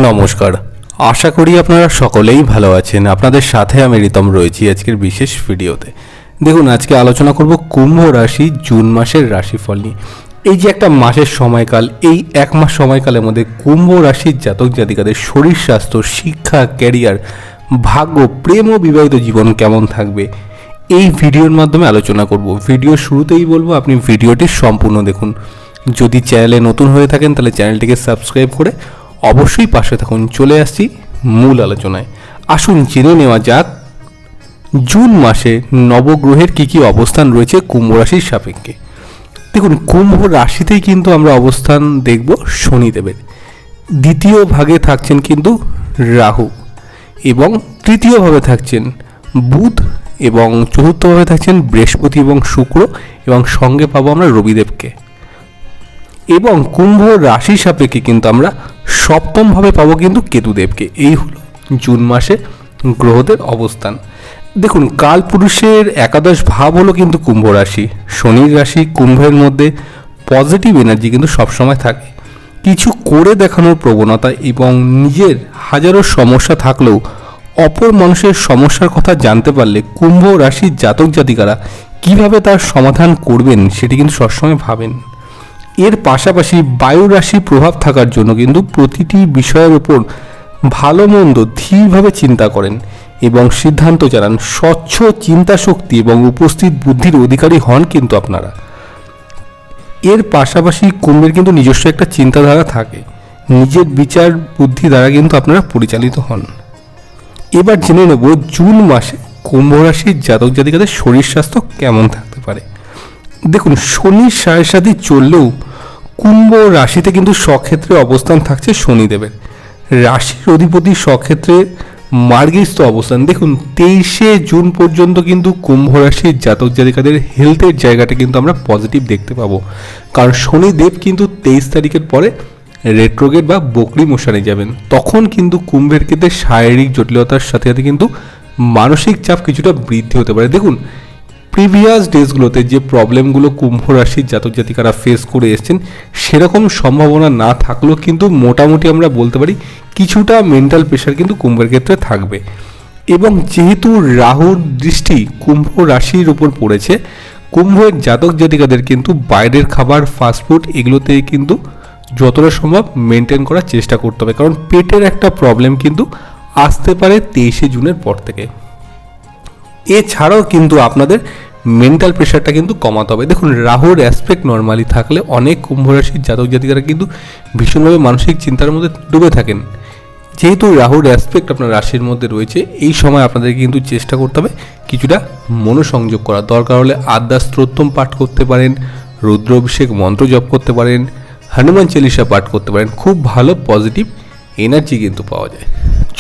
নমস্কার, আশা করি আপনারা সকলেই ভালো আছেন। আপনাদের সাথে আমি রিতম রয়েছি আজকের বিশেষ ভিডিওতে। দেখুন, আজকে আলোচনা করব কুম্ভ রাশি জুন মাসের রাশিফল নিয়ে। এই যে একটা মাসের সময়কাল, এই এক মাস সময়কালের মধ্যে কুম্ভ রাশির জাতক জাতিকাদের শরীর স্বাস্থ্য, শিক্ষা, ক্যারিয়ার, ভাগ্য, প্রেম ও বিবাহিত জীবন কেমন থাকবে এই ভিডিওর মাধ্যমে আলোচনা করব। ভিডিও শুরুতেই বলবো আপনি ভিডিওটি সম্পূর্ণ দেখুন। যদি চ্যানেলে নতুন হয়ে থাকেন তাহলে চ্যানেলটিকে সাবস্ক্রাইব করে অবশ্যই পাশে থাকুন। চলে আসছি মূল আলোচনায়। আসুন জেনে নেওয়া যাক জুন মাসে নবগ্রহের কী কী অবস্থান রয়েছে কুম্ভ রাশির সাপেক্ষে। দেখুন, কুম্ভ রাশিতেই কিন্তু আমরা অবস্থান দেখব শনিদেবের। দ্বিতীয় ভাগে থাকছেন কিন্তু রাহু, এবং তৃতীয়ভাবে থাকছেন বুধ, এবং চতুর্থভাবে থাকছেন বৃহস্পতি এবং শুক্র, এবং সঙ্গে পাবো আমরা রবিদেবকে। এবং কুম্ভ রাশি সাপেক্ষে কিন্তু আমরা সপ্তমভাবে পাবো কিন্তু কেতুদেবকে। এই হলো জুন মাসে গ্রহদের অবস্থান। দেখুন, কালপুরুষের একাদশ ভাব হলো কিন্তু কুম্ভ রাশি। শনির রাশি কুম্ভের মধ্যে পজিটিভ এনার্জি কিন্তু সবসময় থাকে। কিছু করে দেখানোর প্রবণতা এবং নিজের হাজারো সমস্যা থাকলেও অপর মানুষের সমস্যার কথা জানতে পারলে কুম্ভ রাশির জাতক জাতিকারা কিভাবে তার সমাধান করবেন সেটি কিন্তু সবসময় ভাবেন। এর পাশাপাশি বায়ু রাশির প্রভাব থাকার জন্য কিন্তু প্রতিটি বিষয়ের উপর ভালো মন্দ ধীরভাবে চিন্তা করেন এবং সিদ্ধান্ত জানান। স্বচ্ছ চিন্তা শক্তি এবং উপস্থিত বুদ্ধির অধিকারী হন কিন্তু আপনারা। এর পাশাপাশি কুম্ভের কিন্তু নিজস্ব একটা চিন্তাধারা থাকে, নিজের বিচার বুদ্ধি দ্বারা কিন্তু আপনারা পরিচালিত হন। এবার জেনে নেব জুন মাসে কুম্ভ রাশির জাতক জাতিকাদের শরীর স্বাস্থ্য কেমন থাকতে পারে। দেখুন, শনির সাড়ে সাথে চললেও কুম্ভ রাশিতে কিন্তু স্বক্ষেত্রে অবস্থান থাকছে শনিদেবের। রাশির অধিপতি স্বক্ষেত্রে মার্গস্থ অবস্থান। দেখুন, 23শে জুন পর্যন্ত কিন্তু কুম্ভ রাশির জাতক জাতিকাদের হেলথের জায়গাটা কিন্তু আমরা পজিটিভ দেখতে পাবো, কারণ শনিদেব কিন্তু 23 তারিখের পরে রেট্রোগেট বা বকরি মোশনে যাবেন। তখন কিন্তু কুম্ভের ক্ষেত্রে শারীরিক জটিলতার সাথে সাথে কিন্তু মানসিক চাপ কিছুটা বৃদ্ধি হতে পারে। দেখুন, প্রিভিয়াস ডেজগুলোতে যে প্রবলেমগুলো কুম্ভ রাশির জাতক জাতিকারা ফেস করে এসেছেন সেরকম সম্ভাবনা না থাকলেও কিন্তু মোটামুটি আমরা বলতে পারি কিছুটা মেন্টাল প্রেশার কিন্তু কুম্ভের ক্ষেত্রে থাকবে। এবং যেহেতু রাহুর দৃষ্টি কুম্ভ রাশির উপর পড়েছে, কুম্ভের জাতক জাতিকাদের কিন্তু বাইরের খাবার, ফাস্টফুড এগুলোতে কিন্তু যতটা সম্ভব মেনটেন করার চেষ্টা করতে হবে, কারণ পেটের একটা প্রবলেম কিন্তু আসতে পারে 23শে জুনের পর থেকে। এছাড়াও কিন্তু আপনাদের মেন্টাল প্রেশারটা কিন্তু কমাতে হবে। দেখুন, রাহুর অ্যাসপেক্ট নর্মালি থাকলে অনেক কুম্ভ রাশির জাতক জাতিকারা কিন্তু ভীষণভাবে মানসিক চিন্তার মধ্যে ডুবে থাকেন। যেহেতু রাহুর অ্যাসপেক্ট আপনার রাশির মধ্যে রয়েছে, এই সময় আপনাদের কিন্তু চেষ্টা করতে হবে কিছুটা মনোসংযোগ করা। দরকার হলে আদ্যা স্তোত্রম পাঠ করতে পারেন, রুদ্র অভিষেক মন্ত্র জপ করতে পারেন, হনুমান চালিসা পাঠ করতে পারেন। খুব ভালো পজিটিভ এনার্জি কিন্তু পাওয়া যায়।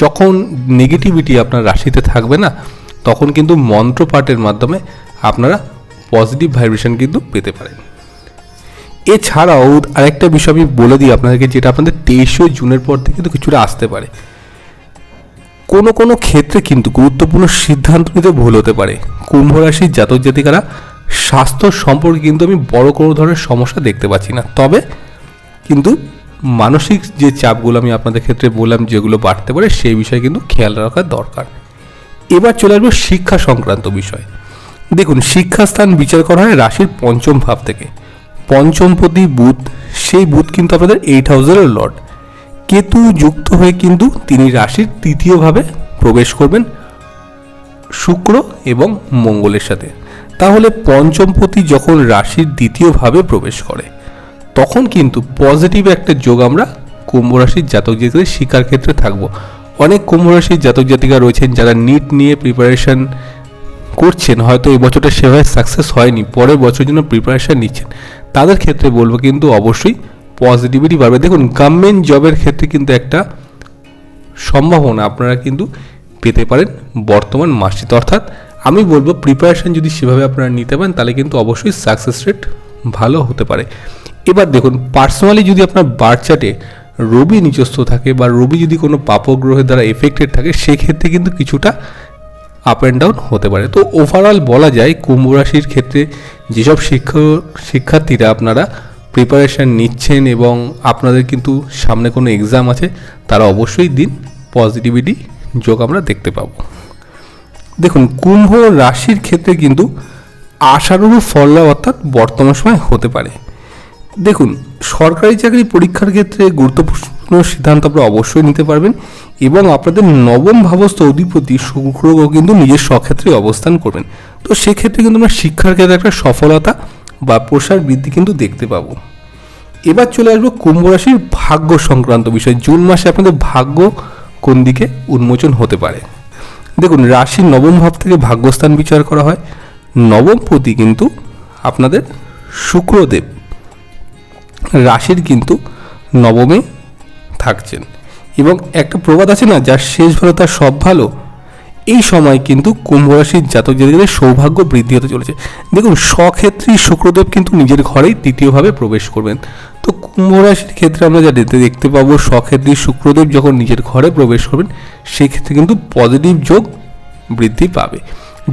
যখন নেগেটিভিটি আপনার রাশিতে থাকবে না, তখন কিন্তু মন্ত্র পাঠের মাধ্যমে আপনারা পজিটিভ ভাইব্রেশন কিন্তু পেতে পারেন। এছাড়াও আরেকটা বিষয় আমি বলে দিই আপনাদেরকে, যেটা আপনাদের 23শে জুনের পর থেকে কিন্তু কিছুটা আসতে পারে। কোনো কোনো ক্ষেত্রে কিন্তু গুরুত্বপূর্ণ সিদ্ধান্ত নিতে ভুল হতে পারে। কুম্ভ রাশির জাতক জাতিকারা স্বাস্থ্য সম্পর্কে কিন্তু আমি বড় কোনো ধরনের সমস্যা দেখতে পাচ্ছি না, তবে কিন্তু মানসিক যে চাপগুলো আমি আপনাদের ক্ষেত্রে বললাম যেগুলো বাড়তে পারে সেই বিষয়ে কিন্তু খেয়াল রাখা দরকার। এবার চলে আসবো শিক্ষা সংক্রান্ত বিষয়। দেখুন, শিক্ষাস্থান বিচার করা হয় রাশির পঞ্চম ভাব থেকে। পঞ্চমপতি বুধ, সেই বুধ কিন্তু আপনাদের 8 হাউসের লর্ড। কেতু যুক্ত হয়ে কিন্তু তিনি রাশির তৃতীয়ভাবে প্রবেশ করবেন শুক্র এবং মঙ্গলের সাথে। তাহলে পঞ্চমপতি যখন রাশির দ্বিতীয়ভাবে প্রবেশ করে তখন কিন্তু পজিটিভ একটা যোগ আমরা কুম্ভ রাশির জাতক জাতিকাদের শিক্ষার ক্ষেত্রে থাকবো। অনেক কুম্ভ রাশির জাতক জাতিকা রয়েছেন যারা নিট নিয়ে প্রিপারেশন করছেন, হয়তো এই বছরটা সেভাবে সাকসেস হয়নি, পরের বছরের জন্য প্রিপারেশন নিচ্ছেন, তাদের ক্ষেত্রে বলবো কিন্তু অবশ্যই পজিটিভিটি বাড়বে। দেখুন, গভর্নমেন্ট জবের ক্ষেত্রে কিন্তু একটা সম্ভাবনা আপনারা কিন্তু পেতে পারেন বর্তমান মাসটিতে। অর্থাৎ আমি বলবো প্রিপারেশন যদি সেভাবে আপনারা নিতে পারেন তাহলে কিন্তু অবশ্যই সাকসেস রেট ভালো হতে পারে। এবার দেখুন, পার্সোনালি যদি আপনার বার্থ চার্টে রবি নিচস্থ থাকে বা রবি যদি কোনো পাপগ্রহের দ্বারা এফেক্টেড থাকে, সেক্ষেত্রে কিন্তু কিছুটা আপ অ্যান্ড ডাউন হতে পারে। তো ওভারঅল বলা যায় কুম্ভ রাশির ক্ষেত্রে যেসব শিক্ষার্থীরা আপনারা প্রিপারেশান নিচ্ছেন এবং আপনাদের কিন্তু সামনে কোনো এক্সাম আছে, তারা অবশ্যই দিন পজিটিভিটি যোগ আমরা দেখতে পাবো। দেখুন, কুম্ভ রাশির ক্ষেত্রে কিন্তু আশানুরূপ ফললাভ অর্থাৎ বর্তমান সময় হতে পারে। দেখুন, সরকারি চাকরি পরীক্ষার ক্ষেত্রে গুরুত্বপূর্ণ সিদ্ধান্ত আপনারা অবশ্যই নিতে পারবেন এবং আপনাদের নবম ভাবস্থ অধিপতি শুক্রও কিন্তু নিজের স্বক্ষেত্রে অবস্থান করবেন। তো সেক্ষেত্রে কিন্তু আমরা শিক্ষার ক্ষেত্রে একটা সফলতা বা প্রসার বৃদ্ধি কিন্তু দেখতে পাবো। এবার চলে আসবো কুম্ভ রাশির ভাগ্য সংক্রান্ত বিষয়। জুন মাসে আপনাদের ভাগ্য কোন দিকে উন্মোচন হতে পারে। দেখুন, রাশির নবম ভাব থেকে ভাগ্যস্থান বিচার করা হয়। নবমপতি কিন্তু আপনাদের শুক্রদেব রাশির কিন্তু নবমে থাকছেন এবং একটা প্রবাদ আছে না, যার শেষ ভালো তার সব ভালো। এই সময় কিন্তু কুম্ভ রাশির জাতক জাতিকাদের সৌভাগ্য বৃদ্ধি হতে চলেছে। দেখুন, স্বক্ষেত্রে শুক্রদেব কিন্তু নিজের ঘরেই তৃতীয়ভাবে প্রবেশ করবেন। তো কুম্ভ রাশির ক্ষেত্রে আমরা যা দেখতে পাবো, স্বক্ষেত্রে শুক্রদেব যখন নিজের ঘরে প্রবেশ করবেন সেক্ষেত্রে কিন্তু পজিটিভ যোগ বৃদ্ধি পাবে।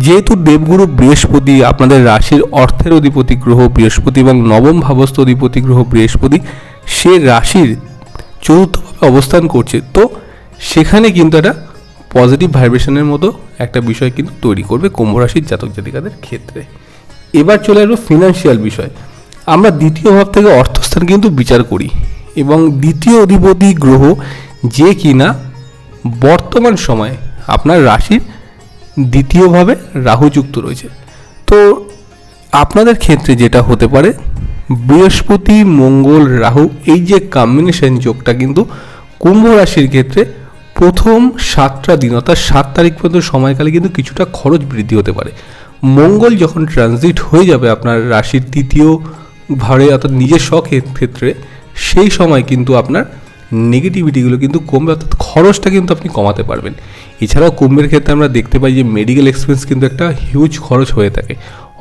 যেহেতু দেবগুরু বৃহস্পতি আপনাদের রাশির অর্থের অধিপতি গ্রহ বৃহস্পতি এবং নবম ভাবস্থ অধিপতি গ্রহ বৃহস্পতি সে রাশির চতুর্থভাবে অবস্থান করছে, তো সেখানে কিন্তু একটা পজিটিভ ভাইব্রেশনের মতো একটা বিষয় কিন্তু তৈরি করবে কুম্ভ রাশির জাতক জাতিকাদের ক্ষেত্রে। এবার চলে আসবো ফিনান্সিয়াল বিষয়। আমরা দ্বিতীয় ভাব থেকে অর্থস্থান কিন্তু বিচার করি এবং দ্বিতীয় অধিপতি গ্রহ যে কিনা বর্তমান সময়ে আপনার রাশির দ্বিতীয়ভাবে রাহুযুক্ত রয়েছে। তো আপনাদের ক্ষেত্রে যেটা হতে পারে, বৃহস্পতি মঙ্গল রাহু এই যে কম্বিনেশন যোগটা কিন্তু কুম্ভ রাশির ক্ষেত্রে প্রথম 7টা দিন অর্থাৎ 7 তারিখ পর্যন্ত সময়কালে কিন্তু কিছুটা খরচ বৃদ্ধি হতে পারে। মঙ্গল যখন ট্রানজিট হয়ে যাবে আপনার রাশির তৃতীয় ঘরে অর্থাৎ নিজের ক্ষেত্রে, সেই সময় কিন্তু আপনার নেগেটিভিটিগুলো কিন্তু কমবে, অর্থাৎ খরচটা কিন্তু আপনি কমাতে পারবেন। এছাড়াও কুম্ভের ক্ষেত্রে আমরা দেখতে পাই যে মেডিকেল এক্সপেন্স কিন্তু একটা হিউজ খরচ হয়ে থাকে।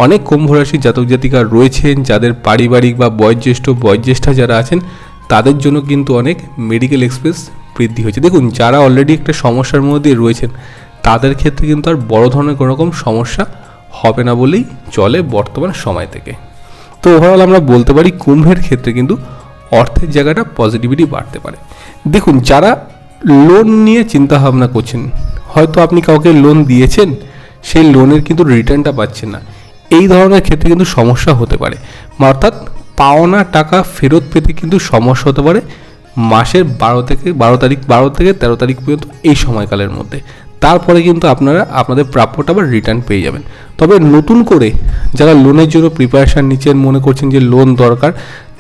অনেক কুম্ভ রাশির জাতক জাতিকা রয়েছেন যাদের পারিবারিক বা বয়োজ্যেষ্ঠা যারা আছেন তাদের জন্য কিন্তু অনেক মেডিকেল এক্সপেন্স বৃদ্ধি হয়েছে। দেখুন, যারা অলরেডি একটা সমস্যার মধ্যে রয়েছেন তাদের ক্ষেত্রে কিন্তু আর বড় ধরনের কোনো রকম সমস্যা হবে না বলেই চলে বর্তমান সময় থেকে। তো ওভারঅল আমরা বলতে পারি কুম্ভের ক্ষেত্রে কিন্তু অর্থের জায়গাটা পজিটিভিটি বাড়তে পারে। দেখুন, যারা লোন নিয়ে চিন্তা ভাবনা করছেন, হয়তো আপনি কাউকে লোন দিয়েছেন, সেই লোনের কিন্তু রিটার্নটা পাচ্ছেন না, এই ধরনের ক্ষেত্রে কিন্তু সমস্যা হতে পারে। অর্থাৎ পাওনা টাকা ফেরত পেতে কিন্তু সমস্যা হতে পারে মাসের 12 থেকে 13 তারিখ পর্যন্ত এই সময়কালের মধ্যে। তারপরে কিন্তু আপনারা আপনাদের প্রাপ্যটা আবার রিটার্ন পেয়ে যাবেন। তবে নতুন করে যারা লোনের জন্য প্রিপারেশান নিচ্ছেন, মনে করছেন যে লোন দরকার,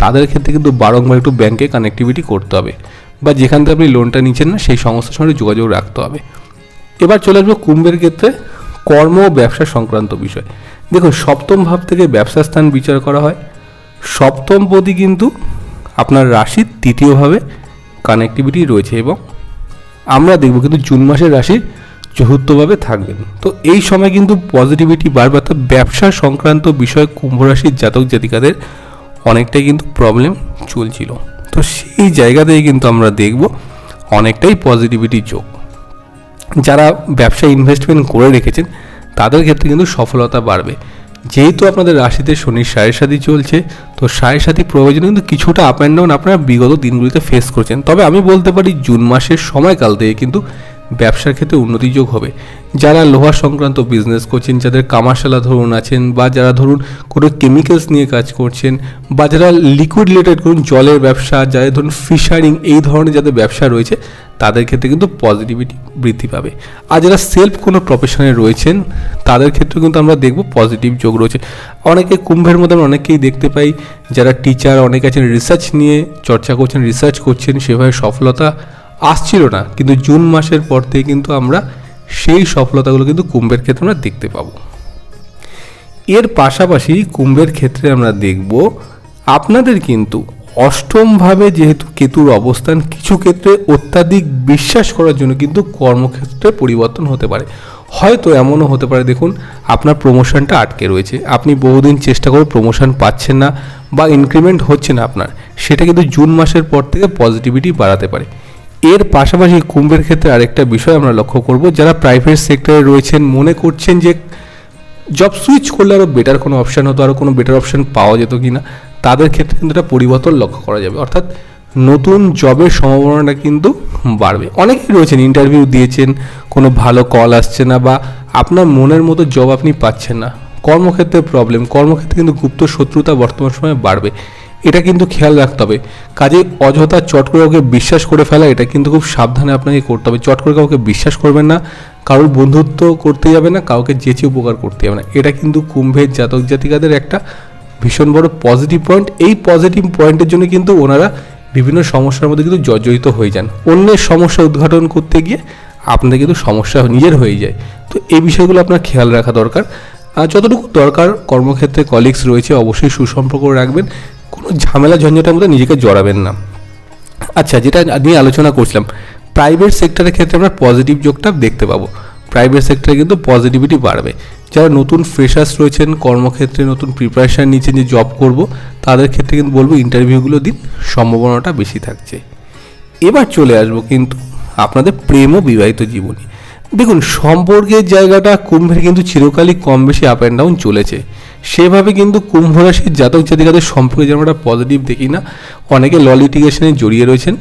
তাদের ক্ষেত্রে কিন্তু বারংবার একটু ব্যাংকে কানেক্টিভিটি করতে হবে বা যেখান থেকে আপনি লোনটা নিচ্ছেন না সেই সংস্থার সঙ্গে যোগাযোগ রাখতে হবে। এবার চলে আসবো কুম্ভের ক্ষেত্রে কর্ম ও ব্যবসা সংক্রান্ত বিষয়। দেখুন, সপ্তম ভাব থেকে ব্যবসা স্থান বিচার করা হয়। সপ্তমপতি কিন্তু আপনার রাশির তৃতীয়ভাবে কানেক্টিভিটি রয়েছে এবং আমরা দেখব কিন্তু জুন মাসের রাশির চতুর্থভাবে থাকবেন। তো এই সময় কিন্তু পজিটিভিটি বাড়বে, অর্থাৎ ব্যবসা সংক্রান্ত বিষয় কুম্ভ রাশির জাতক জাতিকাদের অনেকটাই কিন্তু প্রবলেম চলছিল। তো সেই জায়গা থেকে কিন্তু আমরা দেখব অনেকটাই পজিটিভিটি যোগ। যারা ব্যবসায় ইনভেস্টমেন্ট করে রেখেছেন তাদের ক্ষেত্রে কিন্তু সফলতা বাড়বে। যেহেতু আপনাদের রাশিতে শনির সাড়ে সাথী চলছে, তো সাড়ে সাথী প্রয়োজনে কিন্তু কিছুটা আপ অ্যান্ড ডাউন আপনারা বিগত দিনগুলিতে ফেস করছেন। তবে আমি বলতে পারি জুন মাসের সময়কাল থেকে কিন্তু ব্যবসার ক্ষেত্রে উন্নতি যোগ হবে। যারা লোহা সংক্রান্ত বিজনেস করছেন, যাদের কামারশালা ধরুন আছেন, বা যারা ধরুন কোনো কেমিক্যালস নিয়ে কাজ করছেন, বা যারা লিকুইড রিলেটেড করুন জলের ব্যবসা, যাদের ধরুন ফিশারিং, এই ধরনের যাদের ব্যবসা রয়েছে তাদের ক্ষেত্রে কিন্তু পজিটিভিটি বৃদ্ধি পাবে। আর যারা সেলফ কোনো প্রফেশনে রয়েছেন তাদের ক্ষেত্রে কিন্তু আমরা দেখব পজিটিভ যোগ রয়েছে। অনেকে কুম্ভের মধ্যে আমরা অনেকেই দেখতে পাই যারা টিচার, অনেকে আছেন রিসার্চ নিয়ে চর্চা করছেন, রিসার্চ করছেন, সেভাবে সফলতা আসছিল না, কিন্তু জুন মাসের পর থেকে কিন্তু আমরা সেই সফলতাগুলো কিন্তু কুম্ভের ক্ষেত্রে আমরা দেখতে পাবো। এর পাশাপাশি কুম্ভের ক্ষেত্রে আমরা দেখব আপনাদের কিন্তু অষ্টমভাবে যেহেতু কেতুর অবস্থান, কিছু ক্ষেত্রে অত্যাধিক বিশ্বাস করার জন্য কিন্তু কর্মক্ষেত্রে পরিবর্তন হতে পারে। হয়তো এমনও হতে পারে, দেখুন আপনার প্রমোশনটা আটকে রয়েছে, আপনি বহুদিন চেষ্টা করে প্রমোশন পাচ্ছেন না বা ইনক্রিমেন্ট হচ্ছে না আপনার, সেটা কিন্তু জুন মাসের পর থেকে পজিটিভিটি বাড়াতে পারে। এর পাশাপাশি কুম্ভের ক্ষেত্রে আরেকটা বিষয় আমরা লক্ষ্য করব, যারা প্রাইভেট সেক্টরে রয়েছেন, মনে করছেন যে জব সুইচ করলে আরও বেটার কোনো অপশান হতো, আরও কোনো বেটার অপশান পাওয়া যেত কি না, তাদের ক্ষেত্রে কিন্তু একটা পরিবর্তন লক্ষ্য করা যাবে, অর্থাৎ নতুন জবের সম্ভাবনাটা কিন্তু বাড়বে। অনেকেই রয়েছেন ইন্টারভিউ দিয়েছেন, কোনো ভালো কল আসছে না, বা আপনার মনের মতো জব আপনি পাচ্ছেন না, কর্মক্ষেত্রে প্রবলেম, কর্মক্ষেত্রে কিন্তু গুপ্ত শত্রুতা বর্তমান সময়ে বাড়বে, এটা কিন্তু খেয়াল রাখতে হবে। কাজে অযথা চট করে কাউকে বিশ্বাস করে ফেলা, এটা কিন্তু খুব সাবধানে আপনাকে করতে হবে। চট করে কাউকে বিশ্বাস করবেন না, কারোর বন্ধুত্ব করতে যাবে না, কাউকে যেচে উপকার করতে যাবে না। এটা কিন্তু কুম্ভের জাতক জাতিকাদের একটা ভীষণ বড় পজিটিভ পয়েন্ট। এই পজিটিভ পয়েন্টের জন্য কিন্তু ওনারা বিভিন্ন সমস্যার মধ্যে কিন্তু জর্জরিত হয়ে যান। অন্যের সমস্যা উদ্ঘাটন করতে গিয়ে আপনাদের কিন্তু সমস্যা নিজের হয়ে যায়। তো এই বিষয়গুলো আপনার খেয়াল রাখা দরকার। আর যতটুকু দরকার কর্মক্ষেত্রে কলিগস রয়েছে অবশ্যই সুসম্পর্ক রাখবেন, কোনো ঝামেলা ঝঞ্ঝাটের মধ্যে নিজেকে জড়াবেন না। আচ্ছা, যেটা নিয়ে আলোচনা করছিলাম, প্রাইভেট সেক্টরের ক্ষেত্রে আমরা পজিটিভ যোগটা দেখতে পাবো। প্রাইভেট সেক্টরে কিন্তু পজিটিভিটি বাড়বে। যারা নতুন ফ্রেশার্স রয়েছেন, কর্মক্ষেত্রে নতুন প্রিপারেশান নিচ্ছেন যে জব করব, তাদের ক্ষেত্রে কিন্তু বলবো ইন্টারভিউগুলো দিন, সম্ভাবনাটা বেশি থাকছে। এবার চলে আসবো কিন্তু আপনাদের প্রেম ও বিবাহিত জীবনী। দেখুন, সম্পর্কের জায়গাটা কুম্ভের কিন্তু চিরকালই কম বেশি আপ অ্যান্ড ডাউন চলেছে। সেভাবে কিন্তু কুম্ভ রাশির জাতক জাতিকাদের সম্পর্কে যেমন একটা পজিটিভ দেখি না, অনেকে ল লিটিগেশনে জড়িয়ে রয়েছেন,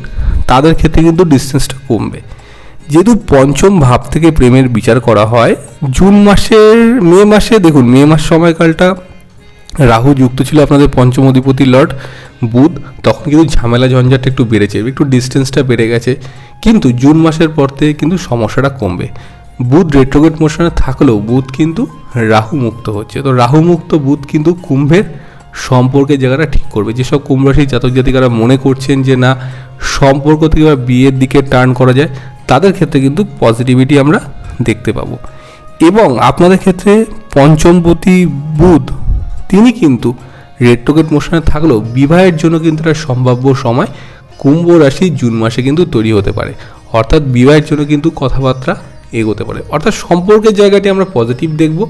তাদের ক্ষেত্রে কিন্তু ডিস্টেন্সটা কমবে। যেহেতু পঞ্চম ভাব থেকে প্রেমের বিচার করা হয়, মে মাসে দেখুন, মে মাস সময়কালটা রাহু যুক্ত ছিল আপনাদের পঞ্চম অধিপতি লর্ড বুধ, তখন কিন্তু ঝামেলা ঝঞ্ঝাটটা একটু বেড়েছে, একটু ডিস্টেন্সটা বেড়ে গেছে। কিন্তু জুন মাসের পর থেকে কিন্তু সমস্যাটা কমবে। বুধ রেট্রোগ্রেড মোশনে থাকলেও বুধ কিন্তু রাহু মুক্ত হচ্ছে। তো রাহু মুক্ত বুধ কিন্তু কুম্ভের সম্পর্কের জায়গাটা ঠিক করবে। যেসব কুম্ভ রাশির জাতক জাতিকারা মনে করছেন যে না, সম্পর্ক থেকে বা বিয়ের দিকে টার্ন করা যায়, তাদের ক্ষেত্রে কিন্তু পজিটিভিটি আমরা দেখতে পাবো। এবং আপনাদের ক্ষেত্রে পঞ্চমপতি বুধ, তিনি কিন্তু রেট্রোগ্রেড মোশনে থাকলেও বিবাহের জন্য কিন্তু একটা সম্ভাব্য সময় কুম্ভ রাশি জুন মাসে কিন্তু তৈরি হতে পারে। অর্থাৎ বিবাহের জন্য কিন্তু কথাবার্তা এগোতে পারে, অর্থাৎ সম্পর্কের জায়গাটি আমরা পজিটিভ দেখব।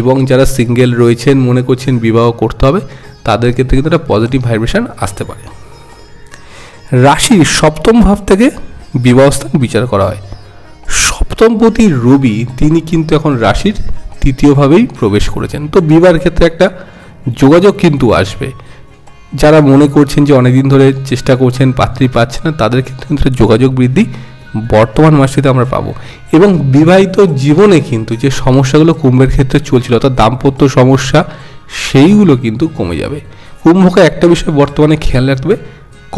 এবং যারা সিঙ্গেল রয়েছেন, মনে করছেন বিবাহ করতে হবে, তাদের ক্ষেত্রে কিন্তু একটা পজিটিভ ভাইব্রেশন আসতে পারে। রাশির সপ্তম ভাব থেকে বিবাহস্থান বিচার করা হয়। সপ্তমপতি রবি, তিনি কিন্তু এখন রাশির তৃতীয়ভাবেই প্রবেশ করেছেন। তো বিবাহের ক্ষেত্রে একটা যোগাযোগ কিন্তু আসবে। যারা মনে করছেন যে অনেকদিন ধরে চেষ্টা করছেন, পাত্রী পাচ্ছেন না, তাদের ক্ষেত্রে কিন্তু যোগাযোগ বৃদ্ধি বর্তমান মাসটিতে আমরা পাবো। এবং বিবাহিত জীবনে কিন্তু যে সমস্যাগুলো কুম্ভের ক্ষেত্রে চলছিল, অর্থাৎ দাম্পত্য সমস্যা, সেইগুলো কিন্তু কমে যাবে। কুম্ভকে একটা বিষয় বর্তমানে খেয়াল রাখবে,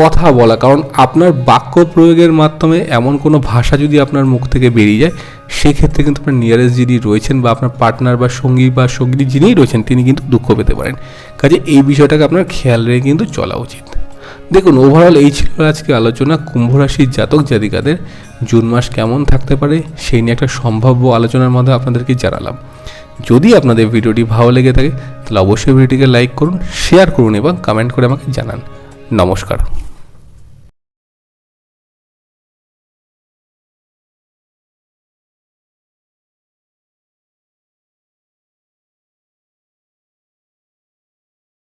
কথা বলা। কারণ আপনার বাক্য প্রয়োগের মাধ্যমে এমন কোনো ভাষা যদি আপনার মুখ থেকে বেরিয়ে যায়, সেক্ষেত্রে কিন্তু আপনার নিয়ারেস্ট যিনি রয়েছেন বা আপনার পার্টনার বা সঙ্গী বা সঙ্গী যিনিই রয়েছেন, তিনি কিন্তু দুঃখ পেতে পারেন। কাজে এই বিষয়টাকে আপনার খেয়াল রেখে কিন্তু চলা উচিত। দেখুন, ওভারঅল এই ছিল আজকে আলোচনা। কুম্ভ রাশির জাতক জাতিকাদের জুন মাস কেমন থাকতে পারে সেই নিয়ে একটা সম্ভাব্য আলোচনার মাধ্যমে আপনাদেরকে জানালাম। যদি আপনাদের ভিডিওটি ভালো লেগে থাকে তাহলে অবশ্যই ভিডিওটিকে লাইক করুন, শেয়ার করুন এবং কমেন্ট করে আমাকে জানান। নমস্কার।